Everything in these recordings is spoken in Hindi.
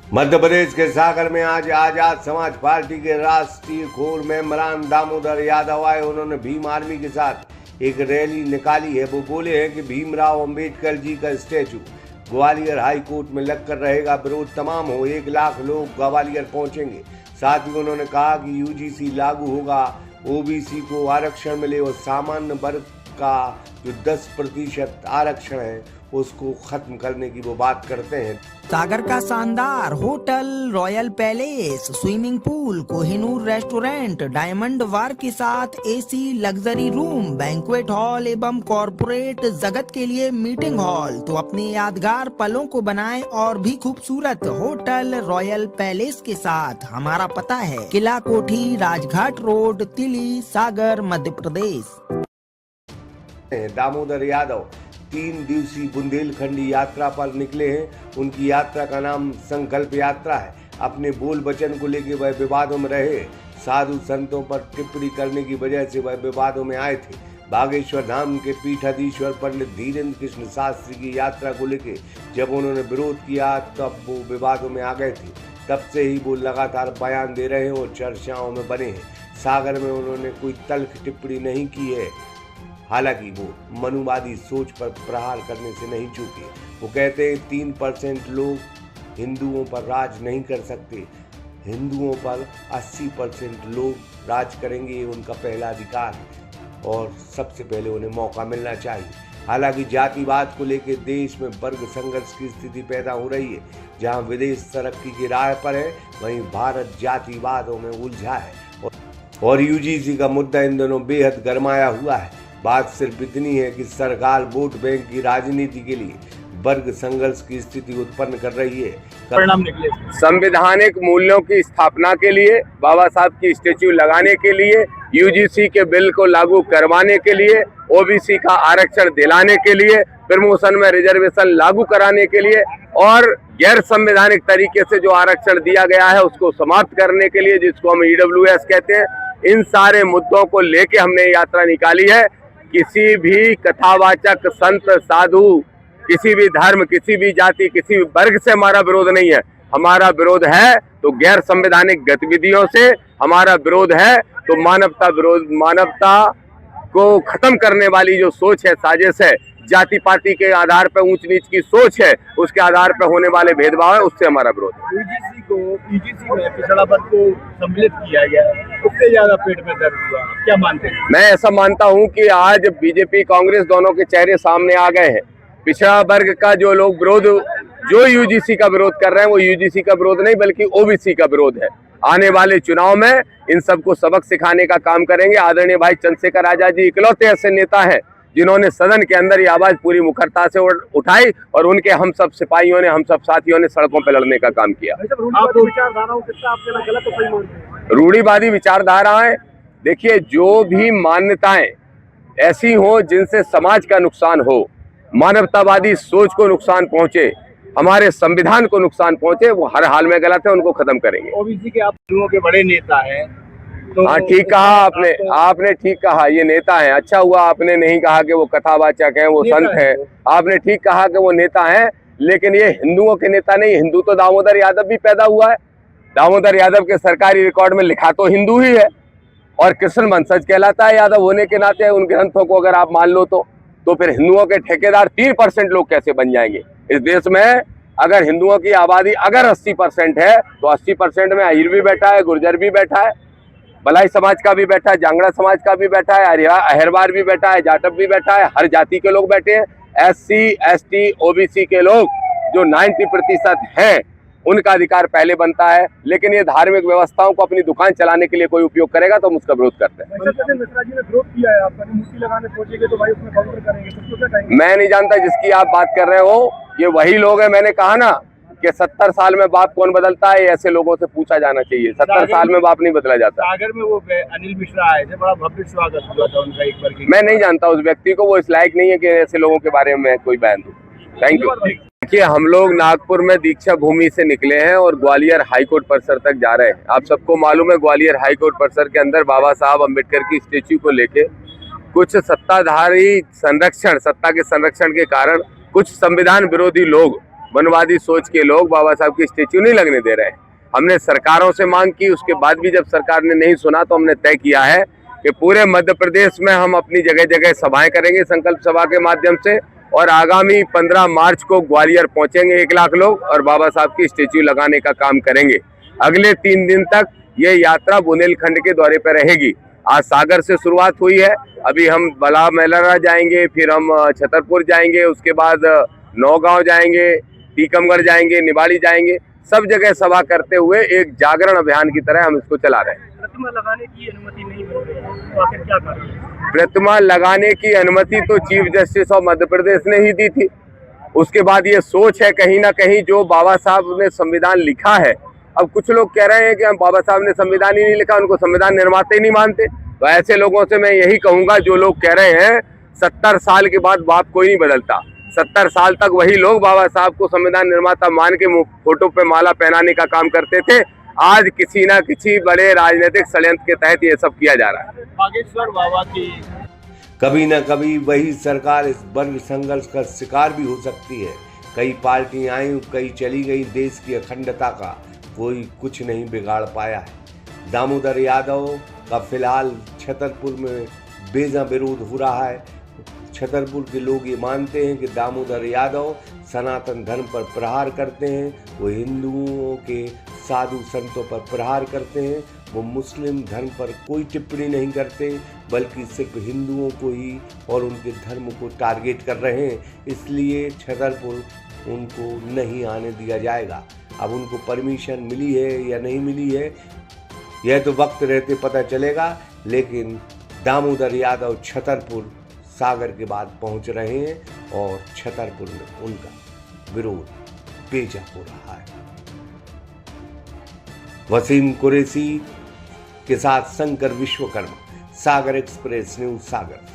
मध्य प्रदेश के सागर में आज आजाद समाज पार्टी के राष्ट्रीय कोर मेंबरान दामोदर यादव आए। उन्होंने भीम आर्मी के साथ एक रैली निकाली है। वो बोले हैं कि भीमराव अंबेडकर जी का स्टैचू ग्वालियर हाई कोर्ट में लगकर रहेगा, विरोध तमाम हो, 1 लाख लोग ग्वालियर पहुंचेंगे। साथ ही उन्होंने कहा कि यूजीसी लागू होगा, ओबीसी को आरक्षण मिले और सामान्य वर्ग का जो 10% आरक्षण है उसको खत्म करने की वो बात करते हैं। सागर का शानदार hotel, royal palace, swimming pool, Kohinoor restaurant, diamond bar के साथ AC luxury room, banquet hall एवं कॉर्पोरेट जगत के लिए मीटिंग हॉल, तो अपने यादगार पलों को बनाएं और भी खूबसूरत। होटल रॉयल पैलेस के साथ हमारा पता है किला कोठी, राजघाट रोड, तिली, सागर, मध्य प्रदेश। दामोदर यादव 3 दिवसीय बुंदेलखंडी यात्रा पर निकले हैं। उनकी यात्रा का नाम संकल्प यात्रा है। अपने बोल वचन को लेकर वह विवादों में रहे। साधु संतों पर टिप्पणी करने की वजह से वह विवादों में आए थे। बागेश्वर धाम के पीठाधीश्वर पंडित धीरेन्द्र कृष्ण शास्त्री की यात्रा को लेकर जब उन्होंने विरोध किया तब वो विवादों में आ गए थे। तब से ही वो लगातार बयान दे रहे हैं और चर्चाओं में बने हैं। सागर में उन्होंने कोई तल्ख टिप्पणी नहीं की है। हालांकि वो मनुवादी सोच पर प्रहार करने से नहीं चूके। वो कहते हैं 3% लोग हिंदुओं पर राज नहीं कर सकते, हिंदुओं पर 80% लोग राज करेंगे, ये उनका पहला अधिकार है और सबसे पहले उन्हें मौका मिलना चाहिए। हालांकि जातिवाद को लेकर देश में वर्ग संघर्ष की स्थिति पैदा हो रही है। जहां विदेश तरक्की की राह पर है, वहीं भारत जातिवादों में उलझा है और यूजीसी का मुद्दा इन दिनों बेहद गरमाया हुआ है। बात सिर्फ इतनी है कि सरकार वोट बैंक की राजनीति के लिए वर्ग संघर्ष की स्थिति उत्पन्न कर रही है। परिणाम निकले संवैधानिक मूल्यों की स्थापना के लिए, बाबा साहब की स्टेच्यू लगाने के लिए, यूजीसी के बिल को लागू करवाने के लिए, ओबीसी का आरक्षण दिलाने के लिए, प्रमोशन में रिजर्वेशन लागू कराने के लिए और गैर संवैधानिक तरीके से जो आरक्षण दिया गया है उसको समाप्त करने के लिए, जिसको हम ईडब्ल्यूएस कहते हैं, इन सारे मुद्दों को लेके हमने यात्रा निकाली है। किसी भी कथावाचक संत साधु, किसी भी धर्म, किसी भी जाति, किसी भी वर्ग से हमारा विरोध नहीं है। हमारा विरोध है तो गैर संवैधानिक गतिविधियों से, हमारा विरोध है तो मानवता को खत्म करने वाली जो सोच है, साजिश है, जाति पाति के आधार पर ऊंच नीच की सोच है, उसके आधार पर होने वाले भेदभाव है, उससे हमारा विरोध है। यूजीसी में पिछड़ा वर्ग को सम्मिलित किया गया, उससे ज्यादा पेट में दर्द हुआ, क्या मानते हैं? मैं ऐसा मानता हूं कि आज बीजेपी कांग्रेस दोनों के चेहरे सामने आ गए हैं। पिछड़ा वर्ग का जो लोग विरोध, जो यूजीसी का विरोध कर रहे हैं, वो यूजीसी का विरोध नहीं बल्कि ओबीसी का विरोध है। आने वाले चुनाव में इन सबको सबक सिखाने का काम करेंगे। आदरणीय भाई चंद्रशेखर आजाद जी इकलौते ऐसे नेता हैं जिन्होंने सदन के अंदर ये आवाज पूरी मुखरता से उठाई और उनके हम सब सिपाहियों ने, हम सब साथियों ने सड़कों पर लड़ने का काम किया। रूढ़िवादी विचारधाराएं, देखिए, जो भी मान्यताएं ऐसी हो जिनसे समाज का नुकसान हो, मानवतावादी सोच को नुकसान पहुंचे, हमारे संविधान को नुकसान पहुंचे, वो हर हाल में गलत है, उनको खत्म करेंगे। ओबीसी के आप लोगों के बड़े नेता हैं तो हाँ, ठीक कहा आपने ठीक कहा, ये नेता हैं। अच्छा हुआ आपने नहीं कहा कि वो कथावाचक हैं, वो संत हैं। आपने ठीक कहा कि वो नेता हैं, लेकिन ये हिंदुओं के नेता नहीं। हिंदू तो दामोदर यादव भी पैदा हुआ है। दामोदर यादव के सरकारी रिकॉर्ड में लिखा तो हिंदू ही है और कृष्ण वंशज कहलाता है। यादव होने के नाते उन ग्रंथों को अगर आप मान लो तो फिर हिंदुओं के ठेकेदार 3% लोग कैसे बन जाएंगे? इस देश में अगर हिंदुओं की आबादी अगर 80% है तो 80% में अहीर भी बैठा है, गुर्जर भी बैठा है, बलाई समाज का भी बैठा है, जांगड़ा समाज का भी बैठा है, अहिरवार भी बैठा है, जाटव भी बैठा है, हर जाति के लोग बैठे हैं। SC, ST, OBC के लोग जो 90% हैं, उनका अधिकार पहले बनता है। लेकिन ये धार्मिक व्यवस्थाओं को अपनी दुकान चलाने के लिए कोई उपयोग करेगा तो हम उसका विरोध करते हैं। मिश्रा जी ने विरोध किया है, आप मूर्ति लगाने पहुंचेंगे तो भाई उसमें काउंटर करेंगे, तो क्या कहेंगे? मैं नहीं जानता जिसकी आप बात कर रहे हो, ये वही लोग हैं। मैंने कहा ना कि 70 साल में बाप कौन बदलता है, ऐसे लोगों से पूछा जाना चाहिए। 70 साल में बाप नहीं बदला जाता। सागर में वो अनिल मिश्रा आए थे, बड़ा भव्य स्वागत हुआ था उनका एक बार। मैं नहीं जानता उस व्यक्ति को, वो इस लायक नहीं है कि ऐसे लोगों के बारे में कोई बयान दूं। Thank you. देखिए, हम लोग नागपुर में दीक्षा भूमि से निकले हैं और ग्वालियर हाईकोर्ट परिसर तक जा रहे हैं। आप सबको मालूम है, ग्वालियर हाईकोर्ट परिसर के अंदर बाबा साहब अम्बेडकर की स्टेच्यू को लेके कुछ सत्ताधारी सत्ता के संरक्षण के कारण कुछ संविधान विरोधी लोग मनवादी सोच के लोग बाबा साहब की स्टेच्यू नहीं लगने दे रहे हैं। हमने सरकारों से मांग की, उसके बाद भी जब सरकार ने नहीं सुना तो हमने तय किया है कि पूरे मध्य प्रदेश में हम अपनी जगह जगह सभाएं करेंगे संकल्प सभा के माध्यम से, और आगामी 15 मार्च को ग्वालियर पहुंचेंगे 1 लाख लोग और बाबा साहब की स्टेच्यू लगाने का काम करेंगे। अगले 3 दिन तक ये यात्रा बुंदेलखंड के दौरे पर रहेगी। आज सागर से शुरुआत हुई है, अभी हम बला मेलारा जाएंगे, फिर हम छतरपुर जाएंगे, उसके बाद नौगांव जाएंगे, टीकमगढ़ जाएंगे, निवाड़ी जाएंगे। सब जगह सभा करते हुए एक जागरण अभियान की तरह हम इसको चला रहे हैं। प्रतिमा लगाने की अनुमति नहीं मिल रही है, तो आखिर क्या कारण है? प्रतिमा लगाने की अनुमति तो chief justice of Madhya Pradesh ने ही दी थी। उसके बाद ये सोच है कहीं ना कहीं जो बाबा साहब ने संविधान लिखा है, अब कुछ लोग कह रहे हैं कि हम बाबा साहब ने संविधान ही नहीं लिखा, उनको संविधान निर्माता ही नहीं मानते। तो ऐसे लोगों से मैं यही कहूंगा, जो लोग कह रहे हैं 70 साल के बाद बाप कोई नहीं बदलता, 70 साल तक वही लोग बाबा साहब को संविधान निर्माता मान के फोटो पे माला पहनाने का काम करते थे। आज किसी ना किसी बड़े राजनीतिक षड्यंत्र के तहत ये सब किया जा रहा है। बागेश्वर बाबा की कभी न कभी वही सरकार इस वर्ग संघर्ष का शिकार भी हो सकती है। कई पार्टियां आई, कई चली गई, देश की अखंडता का कोई कुछ नहीं बिगाड़ पाया है। दामोदर यादव का फिलहाल छतरपुर में बेजा विरोध हो रहा है। छतरपुर के लोग ये मानते हैं कि दामोदर यादव सनातन धर्म पर प्रहार करते हैं, वो हिंदुओं के साधु संतों पर प्रहार करते हैं, वो मुस्लिम धर्म पर कोई टिप्पणी नहीं करते, बल्कि सिर्फ हिंदुओं को ही और उनके धर्म को टारगेट कर रहे हैं। इसलिए छतरपुर उनको नहीं आने दिया जाएगा। अब उनको परमिशन मिली है या नहीं मिली है, यह तो वक्त रहते पता चलेगा। लेकिन दामोदर यादव छतरपुर सागर के बाद पहुंच रहे हैं और छतरपुर में उनका विरोध बेजा हो रहा है। वसीम कुरैशी के साथ शंकर विश्वकर्मा, सागर एक्सप्रेस न्यूज सागर।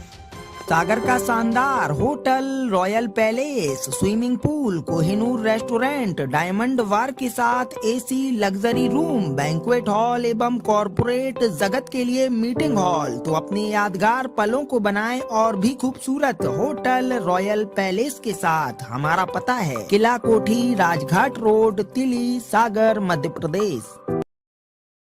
सागर का शानदार hotel, royal palace, swimming pool, Kohinoor restaurant, diamond bar के साथ AC luxury room, banquet hall एवं कॉर्पोरेट जगत के लिए मीटिंग हॉल। तो अपने यादगार पलों को बनाएं और भी खूबसूरत होटल रॉयल पैलेस के साथ। हमारा पता है किला कोठी, राजघाट रोड, तिली, सागर, मध्य प्रदेश।